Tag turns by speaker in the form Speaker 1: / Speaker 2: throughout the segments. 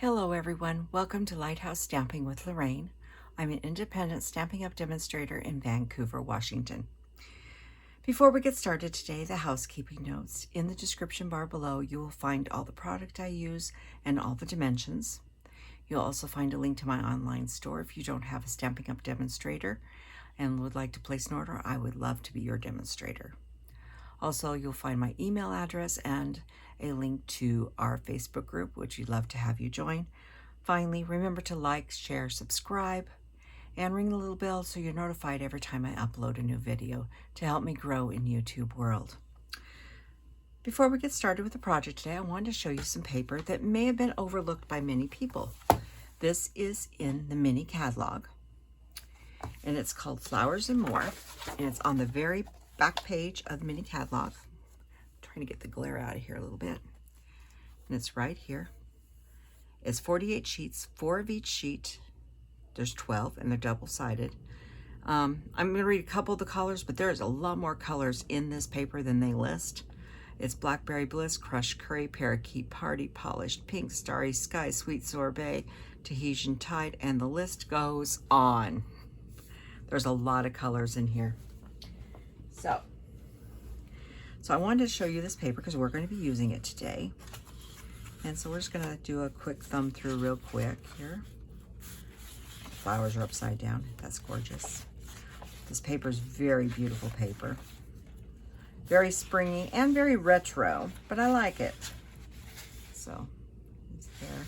Speaker 1: Hello everyone, welcome to Lighthouse Stamping with Lorraine. I'm an independent Stampin' Up! Demonstrator in Vancouver, Washington. Before we get started today, the housekeeping notes. In the description bar below, you will find all the product I use and all the dimensions. You'll also find a link to my online store if you don't have a Stampin' Up! Demonstrator and would like to place an order. I would love to be your demonstrator. Also, you'll find my email address and a link to our Facebook group, which we'd love to have you join. Finally, remember to like, share, subscribe, and ring the little bell so you're notified every time I upload a new video to help me grow in YouTube world. Before we get started with the project today, I wanted to show you some paper that may have been overlooked by many people. This is in the mini catalog, and it's called Flowers and More, and it's on the very back page of the mini catalog. I'm trying to get the glare out of here a little bit. And it's right here. It's 48 sheets, 4 of each sheet. There's 12 and they're double-sided. I'm going to read a couple of the colors, but there's a lot more colors in this paper than they list. It's Blackberry Bliss, Crushed Curry, Parakeet Party, Polished Pink, Starry Sky, Sweet Sorbet, Tahitian Tide, and the list goes on. There's a lot of colors in here. So I wanted to show you this paper because we're going to be using it today. And so we're just going to do a quick thumb through real quick here. The flowers are upside down. That's gorgeous. This paper is very beautiful paper. Very springy and very retro, but I like it. So it's there.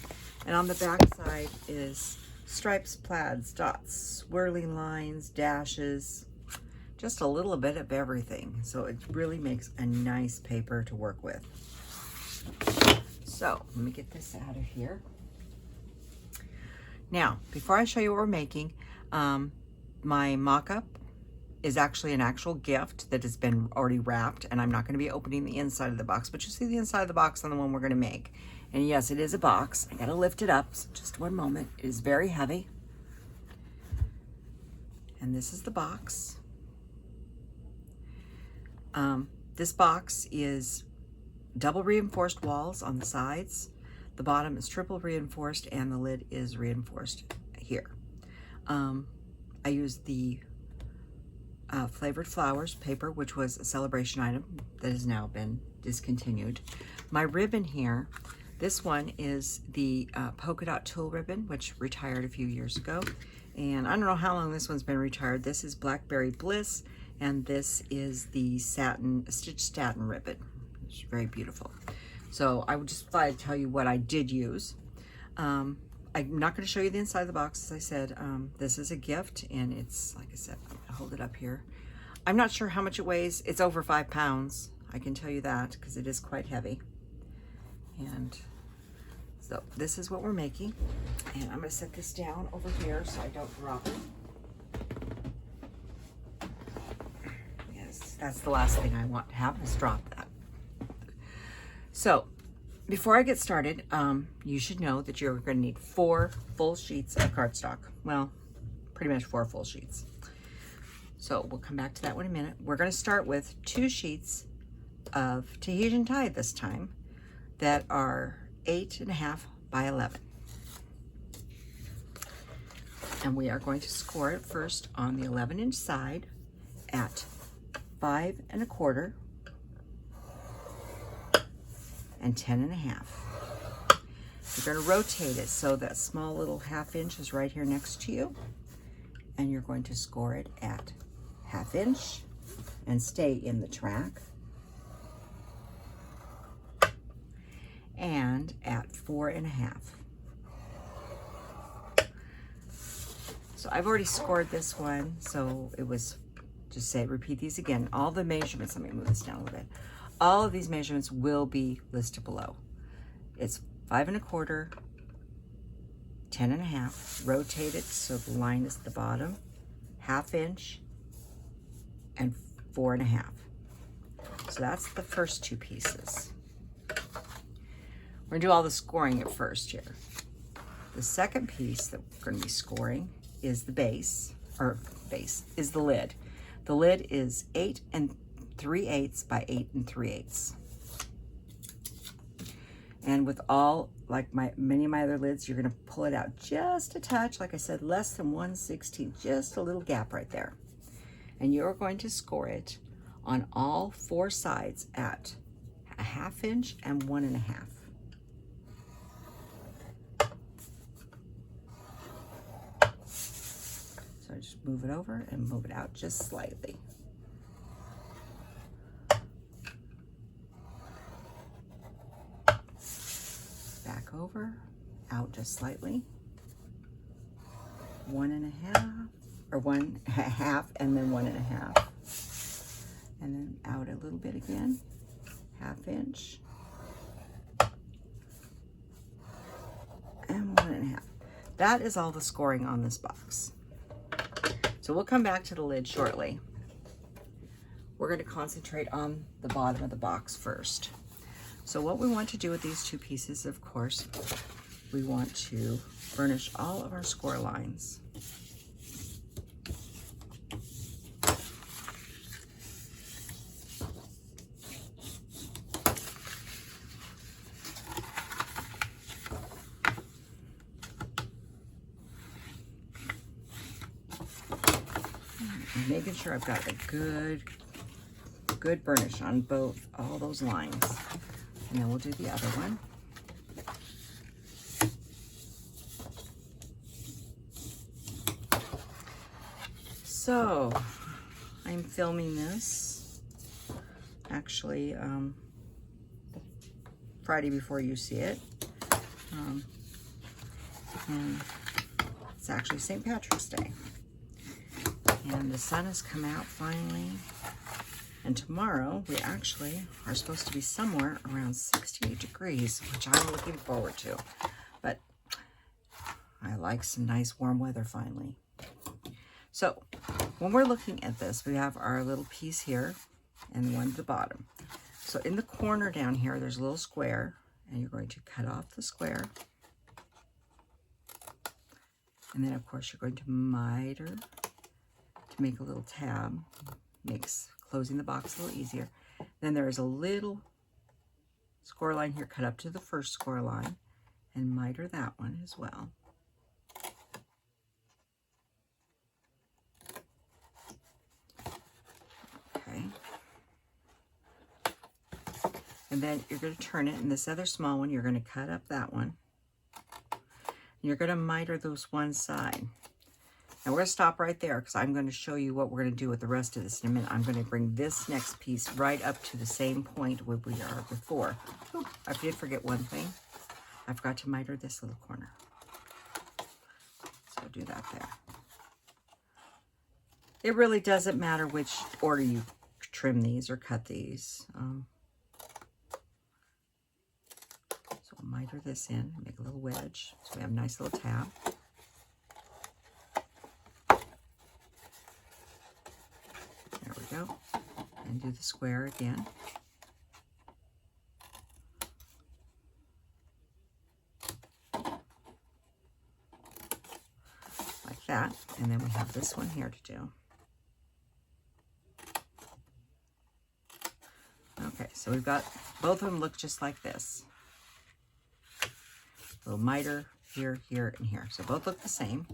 Speaker 1: And on the back side is stripes, plaids, dots, swirling lines, dashes, just a little bit of everything. So it really makes a nice paper to work with. So let me get this out of here. Now, before I show you what we're making, my mock-up is actually an actual gift that has been already wrapped, and I'm not going to be opening the inside of the box, but you'll see the inside of the box on the one we're going to make. And yes, it is a box. I got to lift it up. So just one moment. It is very heavy. And this is the box. This box is double reinforced walls on the sides. The bottom is triple reinforced and the lid is reinforced here. I used the Flavored Flowers paper, which was a celebration item that has now been discontinued. My ribbon here, this one is the polka dot tulle ribbon, which retired a few years ago. And I don't know how long this one's been retired. This is Blackberry Bliss, and this is the stitched satin ribbon. It's very beautiful. So I would just thought I'd tell you what I did use. I'm not going to show you the inside of the box, as I said. This is a gift, and it's, like I said, I'm going to hold it up here. I'm not sure how much it weighs. It's over 5 pounds. I can tell you that because it is quite heavy. And so this is what we're making. And I'm going to set this down over here so I don't drop it. Yes, that's the last thing I want to have is drop that. So before I get started, you should know that you're going to need 4 full sheets of cardstock. Well, pretty much 4 full sheets. So we'll come back to that one in a minute. We're going to start with 2 sheets of Tahitian Tide this time that are 8.5 by 11. And we are going to score it first on the 11-inch side at 5 1/4 and 10 1/2. You're going to rotate it so that small little 1/2 inch is right here next to you, and you're going to score it at 1/2 inch and stay in the track, and at 4 1/2. So I've already scored this one, so it was just say repeat these again. All the measurements, let me move this down a little bit. All of these measurements will be listed below. It's 5 1/4, 10 1/2, rotate it so the line is at the bottom, 1/2 inch, and 4 1/2. So that's the first 2 pieces. We're gonna do all the scoring at first here. The second piece that we're gonna be scoring is the base, is the lid. The lid is 8 3/8 by 8 3/8. And with all like many of my other lids, you're going to pull it out just a touch. Like I said, less than 1/16, just a little gap right there. And you're going to score it on all 4 sides at 1/2 inch and 1.5. So just move it over and move it out just slightly. Back over, out just slightly. 1.5, or 1/2, and then 1.5. And then out a little bit again, 1/2 inch. And 1.5. That is all the scoring on this box. So we'll come back to the lid shortly. We're going to concentrate on the bottom of the box first. So what we want to do with these 2 pieces, of course, we want to burnish all of our score lines. And making sure I've got a good burnish on all those lines. And then we'll do the other one. So I'm filming this actually Friday before you see it. And it's actually St. Patrick's Day. And the sun has come out finally. And tomorrow we actually are supposed to be somewhere around 68 degrees, which I'm looking forward to. But I like some nice warm weather finally. So when we're looking at this, we have our little piece here and one at the bottom. So in the corner down here, there's a little square, and you're going to cut off the square. And then of course you're going to miter to make a little tab. Makes closing the box a little easier. Then there is a little score line here cut up to the first score line, and miter that one as well. Okay. And then you're going to turn it, and this other small one, you're going to cut up that one. And you're going to miter those one side. Now we're going to stop right there because I'm going to show you what we're going to do with the rest of this in a minute. I'm going to bring this next piece right up to the same point where we are before. Oh, I did forget one thing. I forgot to miter this little corner. So do that there. It really doesn't matter which order you trim these or cut these. So we'll miter this in, make a little wedge. So we have a nice little tab. There we go. And do the square again. Like that. And then we have this one here to do. Okay, so we've got, both of them look just like this. A little miter here, here, and here. So both look the same.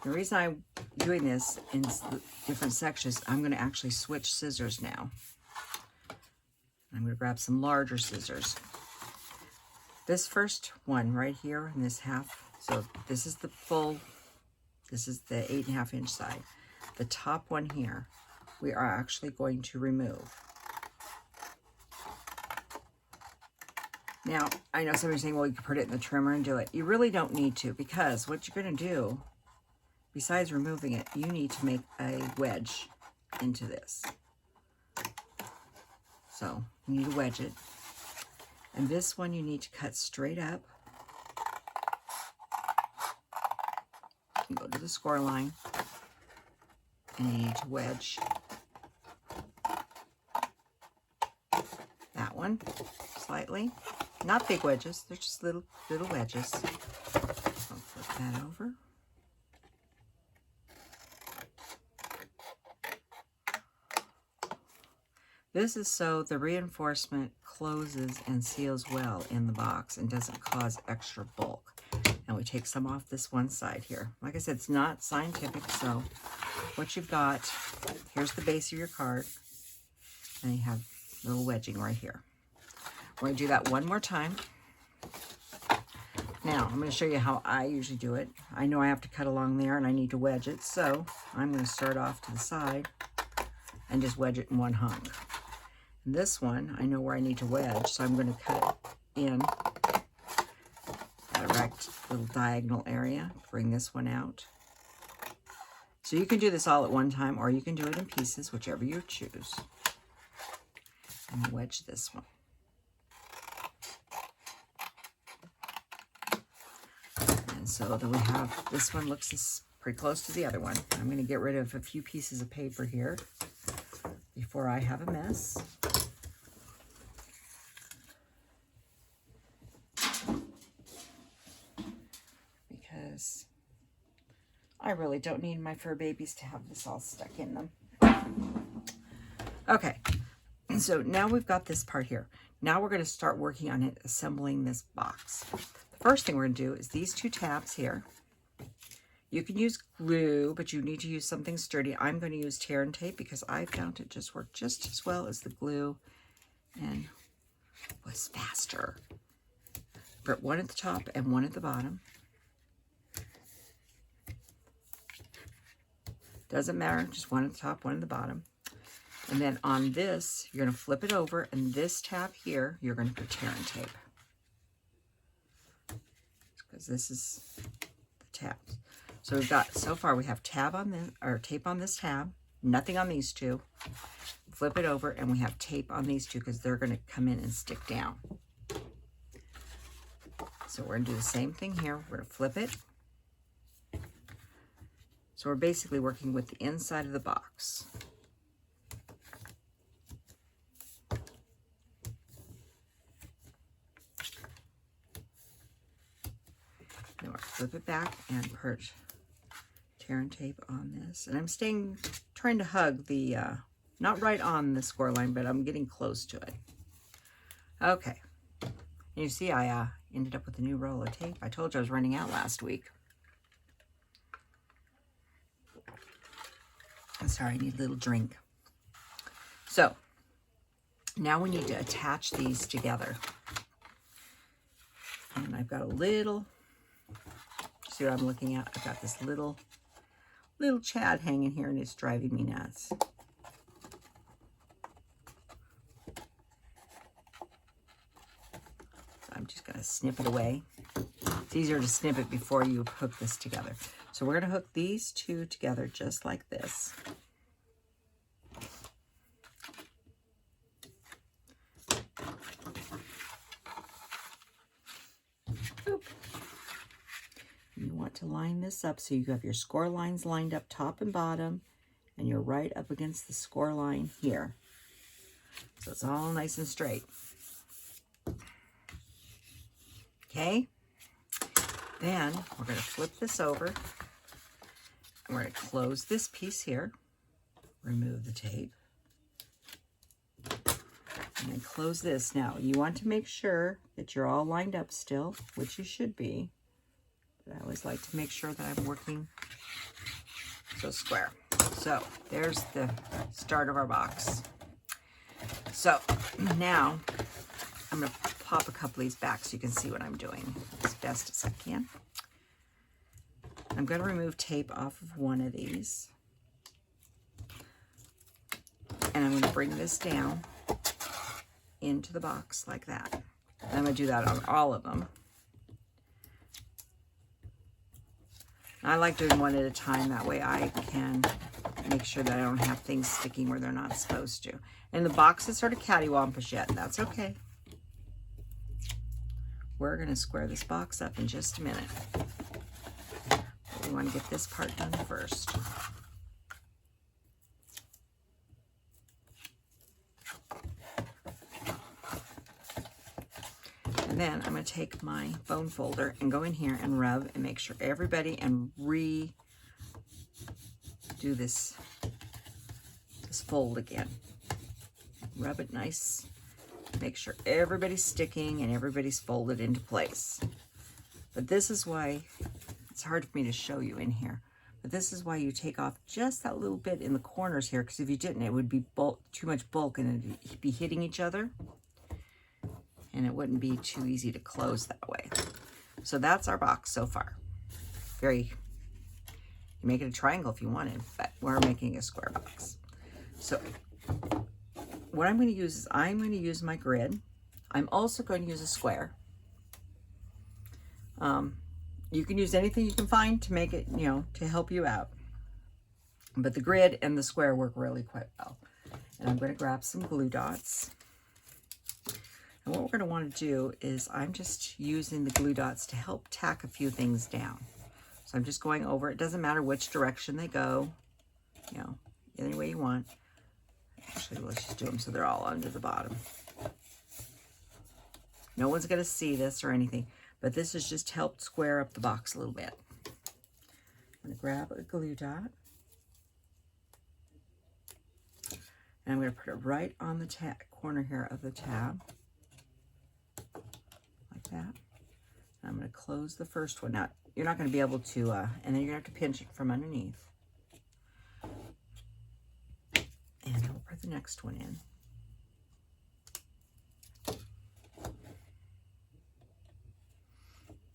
Speaker 1: The reason I'm doing this in different sections, I'm going to actually switch scissors now. I'm going to grab some larger scissors. This first one right here in this half, so this is the full, this is the 8.5 inch side. The top one here, we are actually going to remove. Now, I know somebody's saying, well, you can put it in the trimmer and do it. You really don't need to, because what you're going to do, besides removing it, you need to make a wedge into this. So you need to wedge it. And this one you need to cut straight up. You go to the score line, and you need to wedge that one slightly. Not big wedges, they're just little wedges. I'll flip that over. This is so the reinforcement closes and seals well in the box and doesn't cause extra bulk. And we take some off this one side here. Like I said, it's not scientific, so what you've got, here's the base of your card, and you have a little wedging right here. We're going to do that one more time. Now, I'm going to show you how I usually do it. I know I have to cut along there and I need to wedge it, so I'm going to start off to the side and just wedge it in one hunk. And this one, I know where I need to wedge, so I'm going to cut it in a direct little diagonal area. Bring this one out. So you can do this all at one time, or you can do it in pieces, whichever you choose. And wedge this one. And so then we have, this one looks pretty close to the other one. I'm going to get rid of a few pieces of paper here before I have a mess. Because I really don't need my fur babies to have this all stuck in them. Okay, so now we've got this part here. Now we're going to start working on it, assembling this box. The first thing we're going to do is these two tabs here. You can use glue, but you need to use something sturdy. I'm going to use tear and tape because I found it just worked just as well as the glue and was faster. Put one at the top and one at the bottom. Doesn't matter, just one at the top, one at the bottom. And then on this, you're going to flip it over, and this tab here, you're going to put tear and tape. Because this is the tabs. So we've got, so far we have tab on this, or tape on this tab, nothing on these two. Flip it over, and we have tape on these two because they're going to come in and stick down. So we're going to do the same thing here. We're going to flip it. So we're basically working with the inside of the box. Then we'll flip it back and put tear and tape on this. And I'm trying to hug the, not right on the score line, but I'm getting close to it. Okay. And you see I ended up with a new roll of tape. I told you I was running out last week. I'm sorry, I need a little drink. So, now we need to attach these together. And I've got a little, see what I'm looking at? I've got this little Chad hanging here and it's driving me nuts. So I'm just gonna snip it away. It's easier to snip it before you hook this together. So we're going to hook these two together just like this. Boop. You want to line this up so you have your score lines lined up top and bottom, and you're right up against the score line here. So it's all nice and straight. Okay. Then we're going to flip this over. And we're going to close this piece here, remove the tape, and then close this. Now, you want to make sure that you're all lined up still, which you should be. But I always like to make sure that I'm working so square. So, there's the start of our box. So, now, I'm going to pop a couple of these back so you can see what I'm doing as best as I can. I'm going to remove tape off of one of these. And I'm going to bring this down into the box like that. And I'm going to do that on all of them. I like doing one at a time. That way I can make sure that I don't have things sticking where they're not supposed to. And the box is sort of cattywampus yet, and that's okay. We're going to square this box up in just a minute. We want to get this part done first. And then I'm going to take my bone folder and go in here and rub and make sure everybody and redo this fold again. rub it nice. Make sure everybody's sticking and everybody's folded into place. But this is why, it's hard for me to show you in here, but this is why you take off just that little bit in the corners here, because if you didn't, it would be too much bulk and it'd be hitting each other, and it wouldn't be too easy to close that way. So that's our box so far. You make it a triangle if you wanted, but we're making a square box. So what I'm going to use is I'm going to use my grid. I'm also going to use a square. You can use anything you can find to make it, you know, to help you out. But the grid and the square work really quite well. And I'm going to grab some glue dots. And what we're going to want to do is I'm just using the glue dots to help tack a few things down. So I'm just going over. It doesn't matter which direction they go, you know, any way you want. Actually, let's just do them so they're all under the bottom. No one's going to see this or anything, but this has just helped square up the box a little bit. I'm going to grab a glue dot, and I'm going to put it right on the corner here of the tab, like that. And I'm going to close the first one. Now, you're not going to be able to, and then you're going to have to pinch it from underneath. And then we'll put the next one in.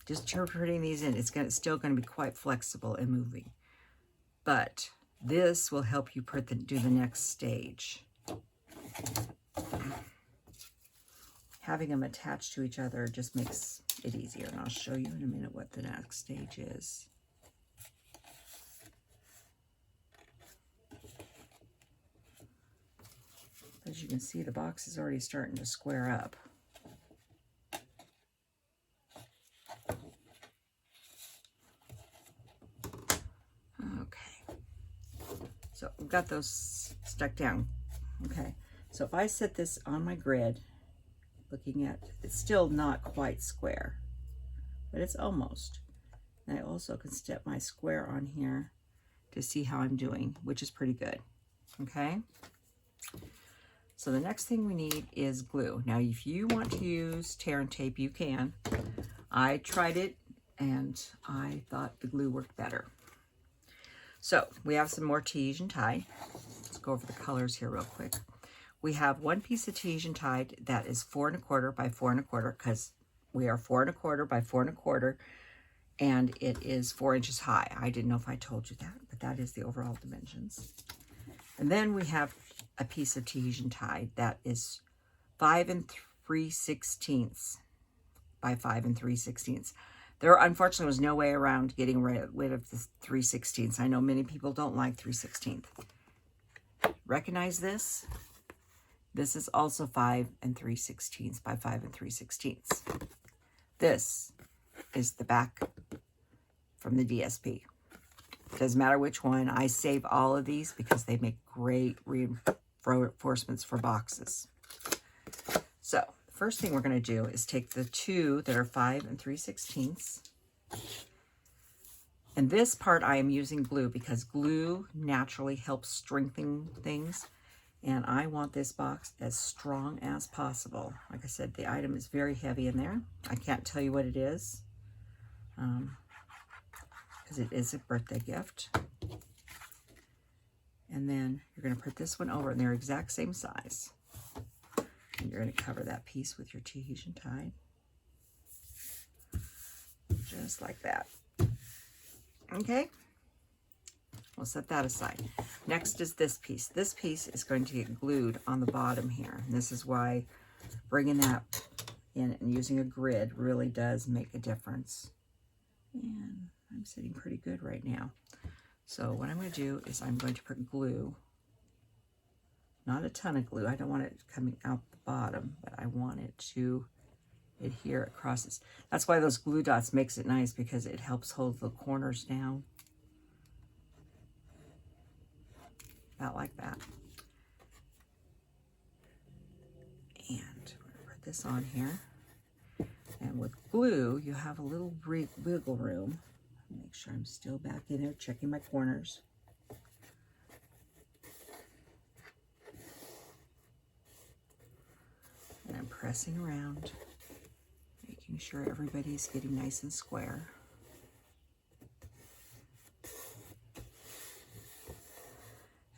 Speaker 1: Just putting these in, it's still going to be quite flexible and moving. But this will help you do the next stage. Having them attached to each other just makes it easier. And I'll show you in a minute what the next stage is. As you can see, the box is already starting to square up. Okay, so we've got those stuck down. Okay, so if I set this on my grid, looking at, it's still not quite square, but it's almost. And I also can step my square on here to see how I'm doing, which is pretty good. Okay. So the next thing we need is glue. Now, if you want to use tear and tape, you can. I tried it and I thought the glue worked better. So we have some more Tahitian Tide. Let's go over the colors here real quick. We have one piece of Tahitian Tide that is 4 1/4 by 4 1/4, because we are 4 1/4 by 4 1/4, and it is 4 inches high. I didn't know if I told you that, but that is the overall dimensions. And then we have a piece of Tahitian Tide that is 5 3/16 by 5 3/16. There unfortunately was no way around getting rid of the 3/16. I know many people don't like 3/16. Recognize this? This is also 5 3/16 by 5 3/16. This is the back from the DSP. Doesn't matter which one. I save all of these because they make great reinforcements for boxes. So the first thing we're going to do is take the two that are 5 3/16. And this part I am using glue because glue naturally helps strengthen things. And I want this box as strong as possible. Like I said, the item is very heavy in there. I can't tell you what it is, because it is a birthday gift. And then you're going to put this one over, and they're exact same size. And you're going to cover that piece with your Tahitian Tide. Just like that. Okay? We'll set that aside. Next is this piece. This piece is going to get glued on the bottom here. And this is why bringing that in and using a grid really does make a difference. And I'm sitting pretty good right now. So what I'm going to do is I'm going to put glue, not a ton of glue. I don't want it coming out the bottom, but I want it to adhere across this. That's why those glue dots makes it nice, because it helps hold the corners down. About like that. And we're going to put this on here. And with glue, you have a little wiggle room. Make sure I'm still back in there, checking my corners. And I'm pressing around, making sure everybody's getting nice and square.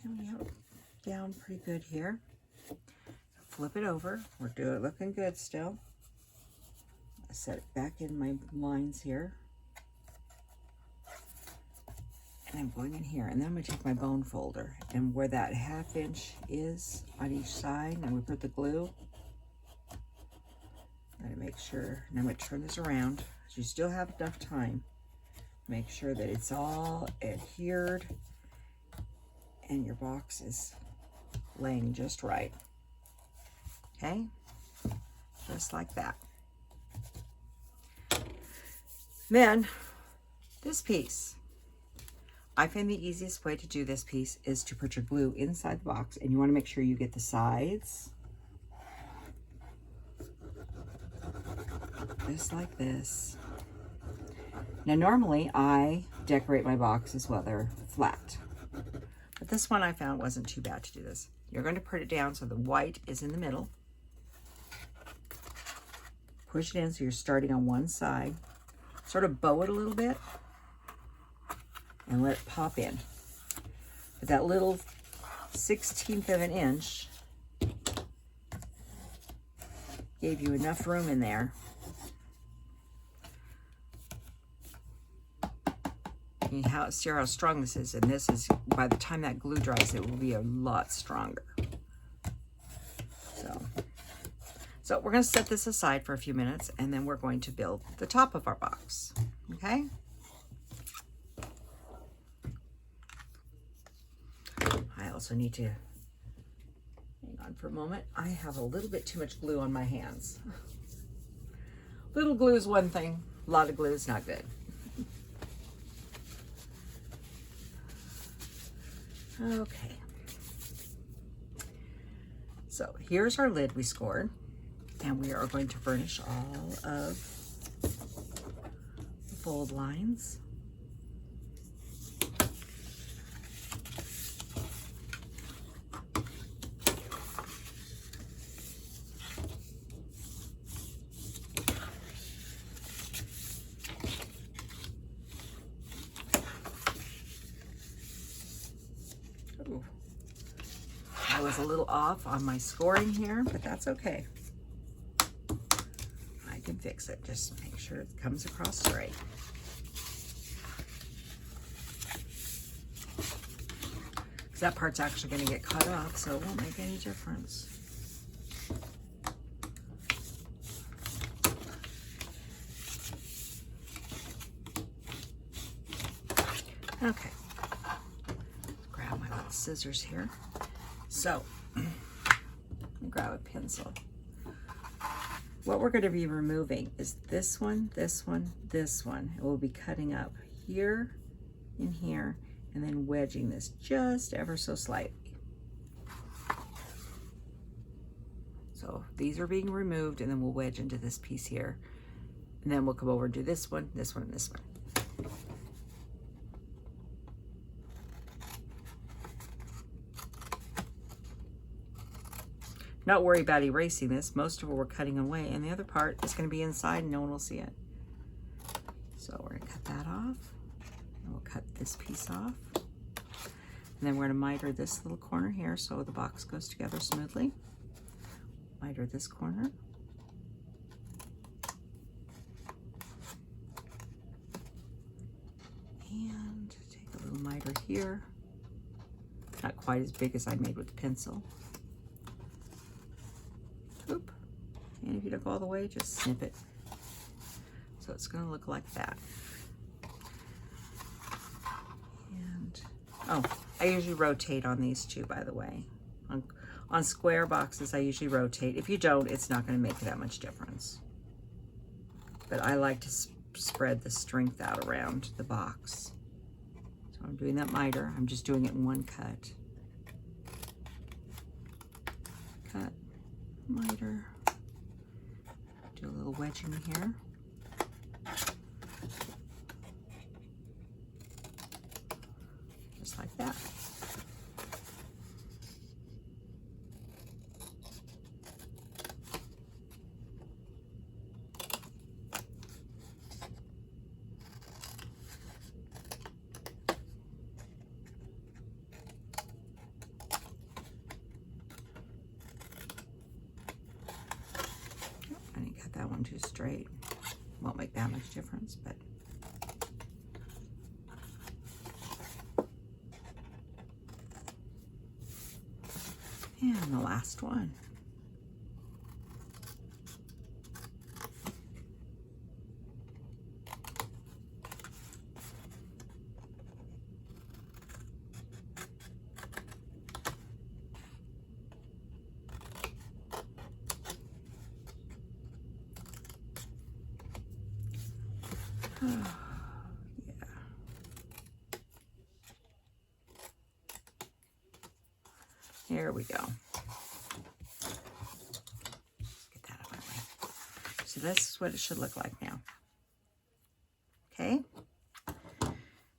Speaker 1: And we have it down pretty good here. Flip it over. We're looking good still. I set it back in my lines here. And I'm going in here, and then I'm going to take my bone folder, and where that 1/2 inch is on each side, and we put the glue. I'm going to make sure, and I'm going to turn this around, so you still have enough time. Make sure that it's all adhered, and your box is laying just right. Okay? Just like that. Then, this piece. I find the easiest way to do this piece is to put your glue inside the box, and you want to make sure you get the sides. Just like this. Now normally I decorate my boxes while they're flat, but this one I found wasn't too bad to do this. You're going to put it down so the white is in the middle. Push it in so you're starting on one side. Sort of bow it a little bit. And let it pop in. But that little 1/16 of an inch gave you enough room in there. You see how strong this is, and this is, by the time that glue dries, it will be a lot stronger. So we're going to set this aside for a few minutes, and then we're going to build the top of our box. Okay? I also need to, hang on for a moment. I have a little bit too much glue on my hands. Little glue is one thing, a lot of glue is not good. Okay. So here's our lid we scored, and we are going to burnish all of the fold lines. I was a little off on my scoring here, but that's okay. I can fix it. Just make sure it comes across straight. Because that part's actually going to get cut off, so it won't make any difference. Okay. Let's grab my little scissors here. So, grab a pencil. What we're going to be removing is this one, this one, this one. And we'll be cutting up here and here, and then wedging this just ever so slightly. So these are being removed, and then we'll wedge into this piece here. And then we'll come over and do this one, this one, and this one. Not worry about erasing this. Most of it we're cutting away, and the other part is going to be inside and no one will see it. So we're going to cut that off, and we'll cut this piece off. And then we're going to miter this little corner here so the box goes together smoothly. Miter this corner. And take a little miter here. Not quite as big as I made with the pencil. Oop. And if you don't go all the way, just snip it. So it's going to look like that. And, oh, I usually rotate on these two, by the way. On square boxes, I usually rotate. If you don't, it's not going to make that much difference. But I like to spread the strength out around the box. So I'm doing that miter. I'm just doing it in one cut. Cut. Miter, do a little wedging here. Just like that. too straight. Won't make that much difference, but and the last one. Yeah. There we go. Get that out of my way. So this is what it should look like now. Okay.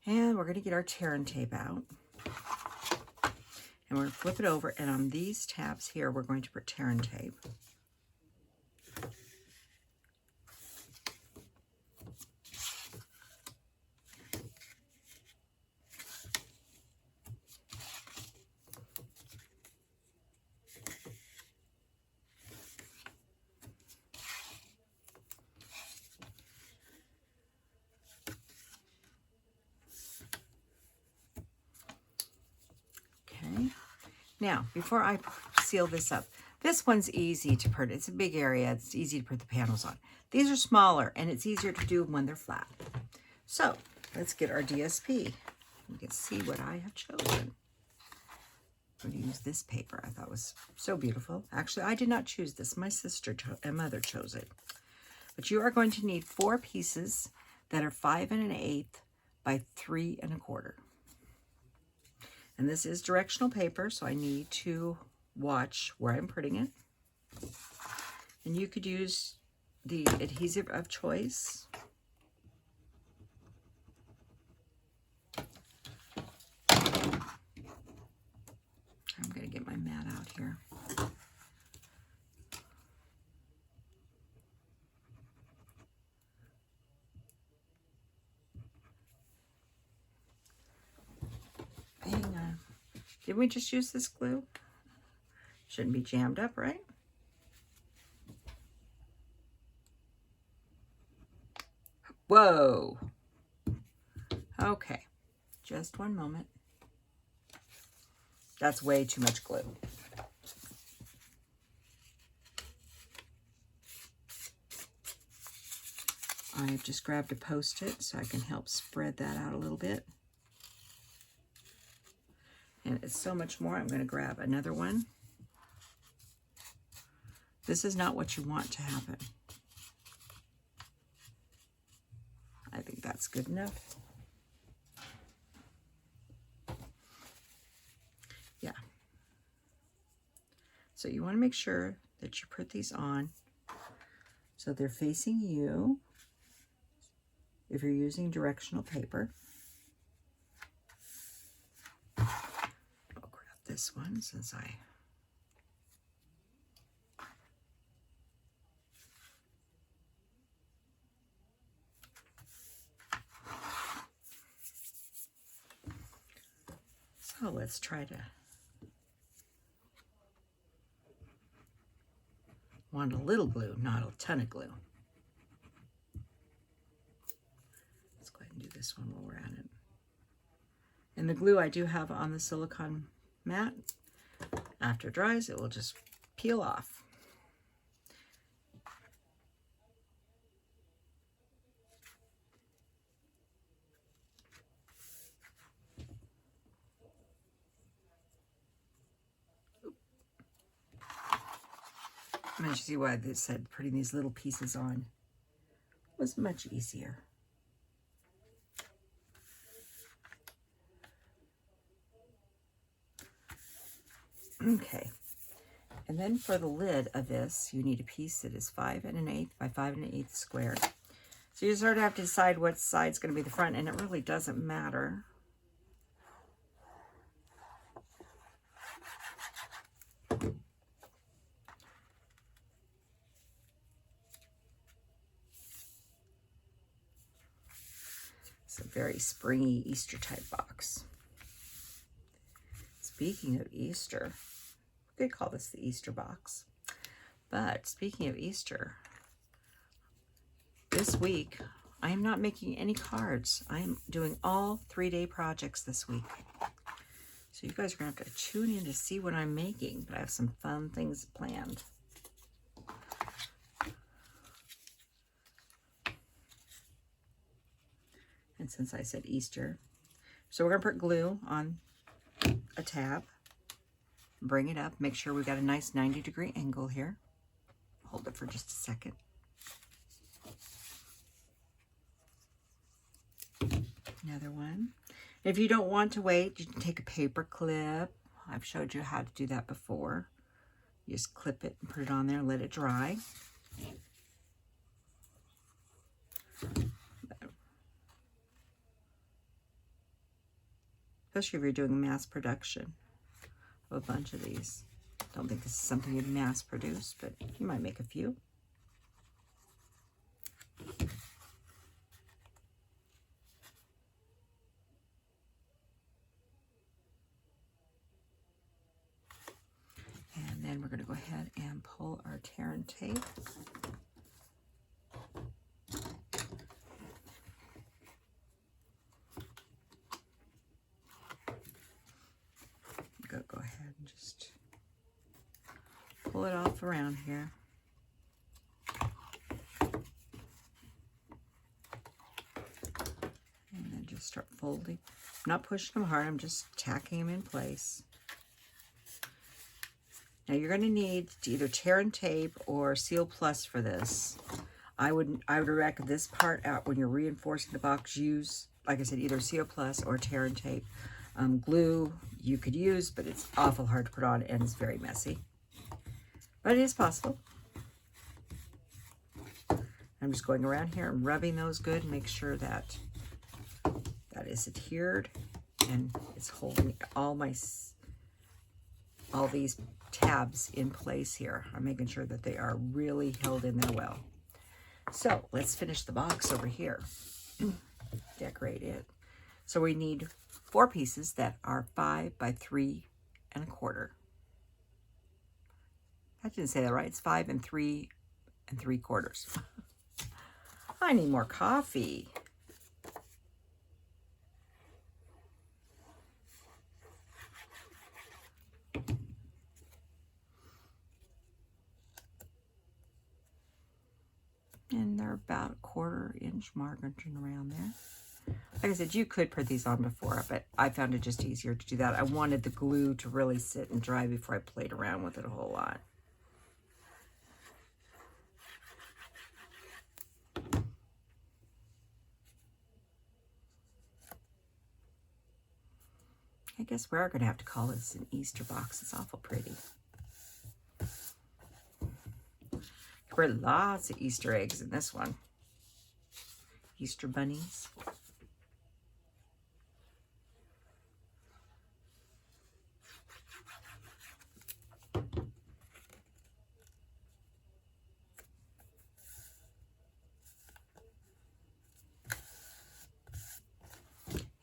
Speaker 1: And we're going to get our tear and tape out. And we're going to flip it over. And on these tabs here, we're going to put tear and tape. Now, before I seal this up, this one's easy to put. It's a big area. It's easy to put the panels on. These are smaller, and it's easier to do when they're flat. So, let's get our DSP. You can see what I have chosen. I'm going to use this paper. I thought was so beautiful. Actually, I did not choose this. My sister and mother chose it. But you are going to need 4 pieces that are 5 1/8 by 3 1/4. And this is directional paper, so I need to watch where I'm putting it. And you could use the adhesive of choice. I'm going to get my mat out here. Hang on. Didn't we just use this glue? Shouldn't be jammed up, right? Whoa. Okay. Just one moment. That's way too much glue. I've just grabbed a Post-it so I can help spread that out a little bit. And it's so much more. I'm going to grab another one. This is not what you want to happen. I think that's good enough. Yeah. So you want to make sure that you put these on so they're facing you if you're using directional paper. This one since so let's try to want a little glue, not a ton of glue. Let's go ahead and do this one while we're at it. And the glue I do have on the silicone mat. After it dries, it will just peel off. And you see why they said putting these little pieces on was much easier. Okay, and then for the lid of this, you need a piece that is 5 1/8 by 5 1/8 squared. So you sort of have to decide what side's going to be the front, and it really doesn't matter. It's a very springy Easter type box. Speaking of Easter, we could call this the Easter box. But speaking of Easter, this week, I am not making any cards. I am doing all 3-day projects this week. So you guys are going to have to tune in to see what I'm making, but I have some fun things planned. And since I said Easter, so we're going to put glue on a tab, bring it up, make sure we got a nice 90-degree angle here. Hold it for just a second. Another one. If you don't want to wait, you can take a paper clip. I've showed you how to do that before. You just clip it and put it on there and let it dry. Especially if you're doing mass production of a bunch of these. Don't think this is something you'd mass produce, but you might make a few. And then we're going to go ahead and pull our tear and tape. Go ahead and just pull it off around here. And then just start folding. I'm not pushing them hard, I'm just tacking them in place. Now you're going to need to either tear and tape or Seal Plus for this. I would recommend this part out when you're reinforcing the box. Use, like I said, either Seal Plus or tear and tape. Glue you could use, but it's awful hard to put on and it's very messy. But it is possible. I'm just going around here and rubbing those good. Make sure that that is adhered and it's holding all these tabs in place here. I'm making sure that they are really held in there well. So let's finish the box over here. Decorate it. So we need 4 pieces that are 5 by 3 1/4. I didn't say that right. It's 5 and 3 3/4. I need more coffee. And they're about a 1/4 inch margin around there. Like I said, you could put these on before, but I found it just easier to do that. I wanted the glue to really sit and dry before I played around with it a whole lot. I guess we are going to have to call this an Easter box. It's awful pretty. There were lots of Easter eggs in this one. Easter bunnies.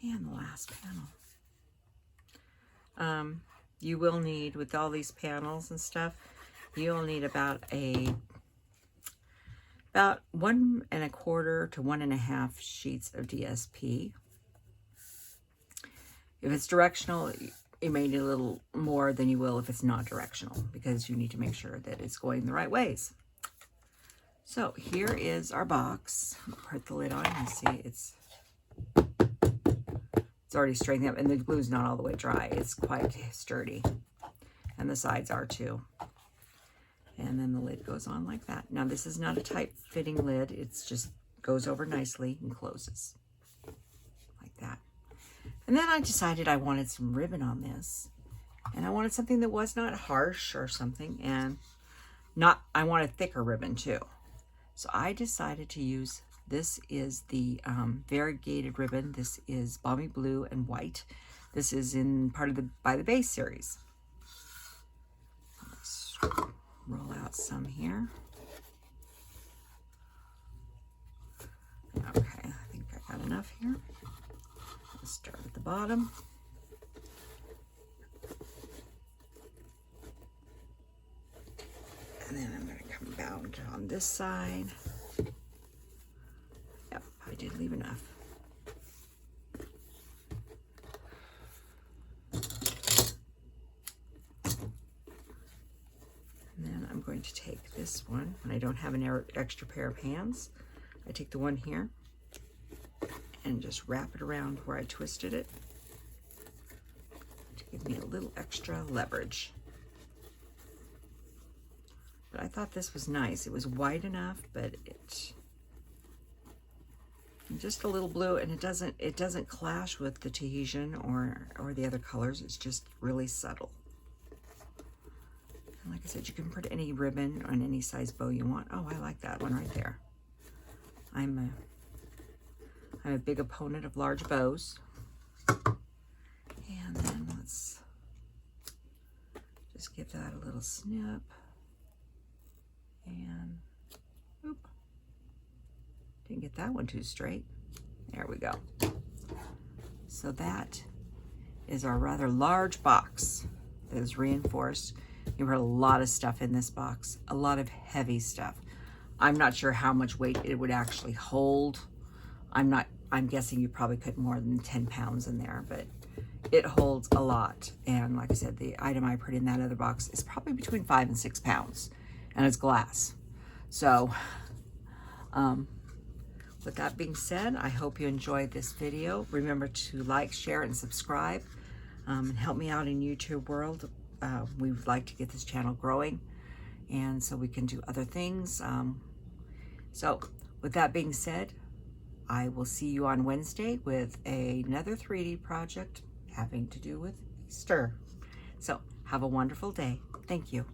Speaker 1: And the last panel. You will need, with all these panels and stuff, you'll need about 1 1/4 to 1 1/2 sheets of DSP. If it's directional, you may need a little more than you will if it's not directional, because you need to make sure that it's going the right ways. So here is our box. I'll put the lid on and see it's already straightened up, and the glue's not all the way dry. It's quite sturdy, and the sides are too. And then the lid goes on like that. Now this is not a tight fitting lid. It's just goes over nicely and closes like that. And then I decided I wanted some ribbon on this, and I wanted something that was not harsh or something, and I wanted thicker ribbon too. So I decided to use, this is the Variegated ribbon. This is Balmy Blue and White. This is in part of the By the Base series. Let's roll out some here. Okay, I think I got enough here. Let's start at the bottom. And then I'm going to come bound on this side. did leave enough. And then I'm going to take this one. When I don't have an extra pair of hands, I take the one here and just wrap it around where I twisted it to give me a little extra leverage. But I thought this was nice. It was wide enough, but it just a little blue, and it doesn't clash with the Tahitian or the other colors. It's just really subtle. And like I said, you can put any ribbon on any size bow you want. Oh, I like that one right there. I'm a big opponent of large bows. And then let's just give that a little snip. And oop, didn't get that one too straight. There we go. So that is our rather large box that is reinforced. You put a lot of stuff in this box, a lot of heavy stuff. I'm not sure how much weight it would actually hold. I'm guessing you probably put more than 10 pounds in there, but it holds a lot. And like I said, the item I put in that other box is probably between 5 and 6 pounds, and it's glass. So with that being said, I hope you enjoyed this video. Remember to like, share, and subscribe, and help me out in YouTube world. We would like to get this channel growing, and so we can do other things. So with that being said, I will see you on Wednesday with another 3D project having to do with Easter. So have a wonderful day. Thank you.